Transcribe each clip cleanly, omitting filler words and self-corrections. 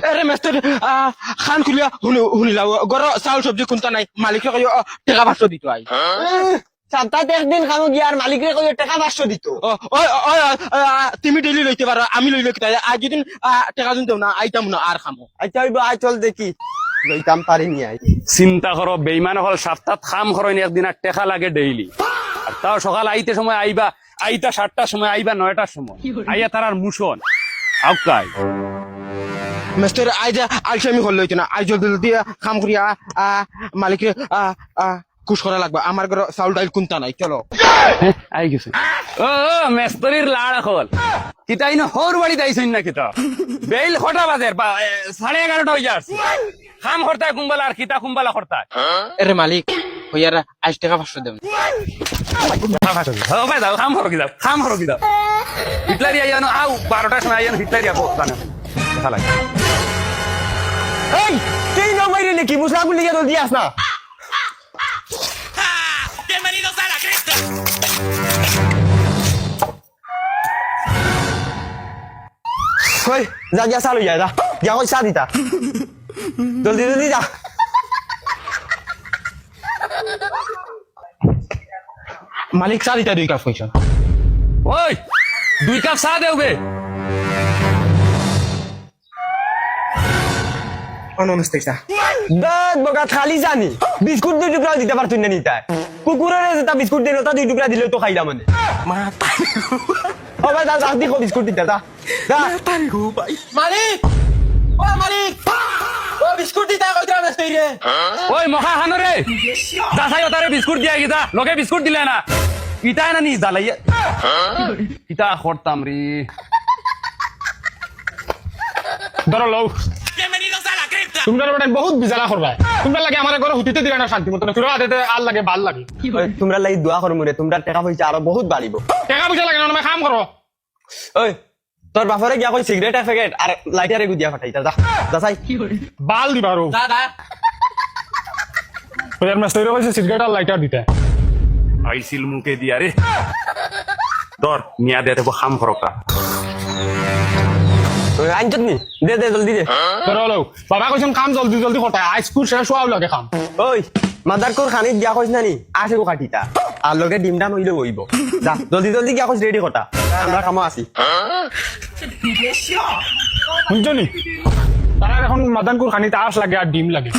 এরে মেস্তর খান খুলিয়া শুনিলা গর চাউল সবজি কোনটা নাই মালিকে কই টাকা 500 দিত আই সপ্তাহে একদিন খামো গিয়ে আর মালিকের কই টাকা 500 দিত তুমি ডেইলি লইতে পারো আমি লইলে কি আজ যদি টাকা দিন দেও না আইতাম না আর খামো আচ্ছা হইব আয় চল দেখি লইতাম পারিনি আই চিন্তা করো বেইমান হল সপ্তাহ খাম খরইনি একদিন আর টেকা লাগে ডেইলি আর তাও সকাল আইতে সময় আইবা আইতা 7টার সময় আইবা 9টার সময় আইয়া তার আর মুশন আউকাই মেস্তর আইজা আইসা আমি হল লইতে না আই জলদি জলদি কাম করিয়া মালিকে কুশ করা লাগবে আমার ঘর চাউল ডাইল কোনটা নাই চলো আই গেছে ও মেস্তরির লাড় হল কিতা ইনো হর বাড়ি দাইছইন না কিতা বেইল কটা বাজে 11:30 হই যাচ্ছে খাম করতায় কুম্বালা আর কিতা কুম্বালা করতায় এরে মালিক হইয়ারা আজ টাকা 500 দেব হবে দাও খাম হরকি দাও খাম হরকি দাও হিটলারি আইয়ানো আউ 12টার সময় আইয়ানো হিটলারি আপো জানো দেখা লাগে এই তুই না মাইরে নাকি মুসলা গুলি গিয়ে জলদি আস না Bienvenidos a la cresta. কই যা যা চালু যা যা যা কই চা দিতা জলদি জলদি যা মালিক চা দিতা 2 কাপ কইছ ওই 2 কাপ চা দেওবে নমস্তে চা দাঁত বগা খালি জানি বিস্কুট 2 টুকরা দিতে পারতুন না নিতা কুকুরের যেটা বিস্কুট দিল তা 2 টুকরা দিলে তো খাইলা মানে মা ও ভাই দাদা দেখো বিস্কুট দিতা দা দা মালিক ও মালিক ও বিস্কুট দিতা কইতা মেস্তই রে ওই মহা হানরে দাসাই ওতারে বিস্কুট দিয়া গিতা লগে বিস্কুট দিলে না ইটা না নি জালাইয়া ইটা করতাম রে ধরো লও Bienvenidos a la cresta. তোমরা বেটা বহুত বিজালা করবা তোমরা লাগে আমার ঘরে হুতিতে দিলা না শান্তি মতো ফিরো আতে আর লাগে ভাল লাগে তোমরা লাগি দোয়া করো মরে তোমরা টাকা পয়সা আরো বহুত বাড়িব টাকা পয়সা লাগে না কাম করো ওই তোর বাপরে গিয়া কই সিগারেট প্যাকেট আর লাইটারে গুদিয়া ফাটাইতা যা দাসাই বাল দিবা রো দাদা ওই মাস্টার কইছে সিগারেট আর লাইটার দিতে আইছিল মুকে দিয়া রে ধর নিয়া দে দেবো খাম খরকা ওই আনছত নি দে দে জলদি দে তোর হলো বাবা কইছেন কাম জলদি জলদি করতে আই স্কুল শেষ হওয়া লাগে কাম ওই মাদারকোর খানিত গিয়া কইছ না নি আসে গো কাটিতা আর লগে ডিমটা নইলে হইব যা জলদি জলদি গিয়া কইছ রেডি কটা আমরা কামো আছি শুনছনি তারা এখন মাদানকুর খানিতে আস লাগে আর ডিম লাগে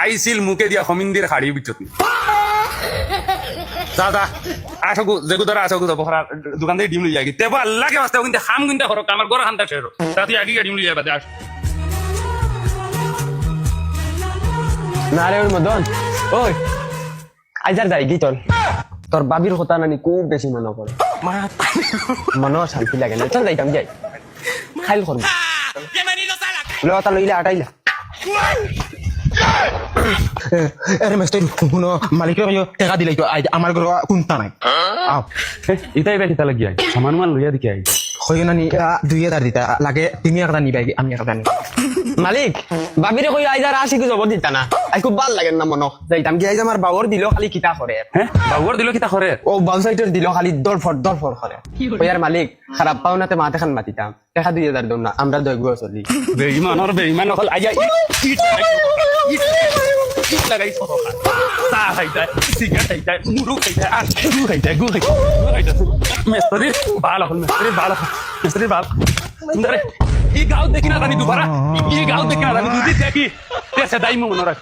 আইছিল মুকে দিয়া হমিন্দির হাড়ি বিচত দাদা আসো যেগু ধরা আসো বখরা দোকান থেকে ডিম লই যাগি তেবা আল্লাহ কে বাস্তে কিন্তু খাম কিন্তু করো আমার গড় খান্তা শেরো তাতে আগে ডিম লই যাবা আস না রে ওই মদন ওই আইজার যাই কি তোর বাবির কথা নানি খুব বেশি মনে করে মনে শান্তি লাগে না চল যাইতাম যাই খাইল করবো Bienvenidos a la cresta. লতা লইলে আটাইলা এরে মেস্তই শুনো মালিকে কই টাকা দিলাই তো আজ আমার ঘর কোনটা নাই আও ইতাই বে কিতা লাগি আই সামান মান লইয়া দিকে আই কই না নি 2000 দিতা লাগে তুমি একটা নিবাই আমি একটা নি মালিক বাবিরে কই আইজার আসি কি জবর দিতা না আই খুব ভাল লাগে না মনো যাইতাম কি আইজ আমার বাবর দিল খালি কিতা করে হ্যাঁ বাবুর দিল কিতা করে ও বাউসাইটের দিল খালি দরফর করে ওই আর মালিক খারাপ পাও না তে মাথা খান মাতিতাম টাকা 2000 দাও না আমরা দইগো চলি বেইমান হল আইয়া ইট লাগাই সরকা চা খাইতা সিগারেট খাইতা মুরু খাইতা আর গু খাইতা মেস্তরি ভালো হল মেস্তরি ভালো এই গাঁও দেখি না জানি দুবারা এই গাঁও দেখি না জানি দুদি দেখি তেসে দাইমু মনে রাখ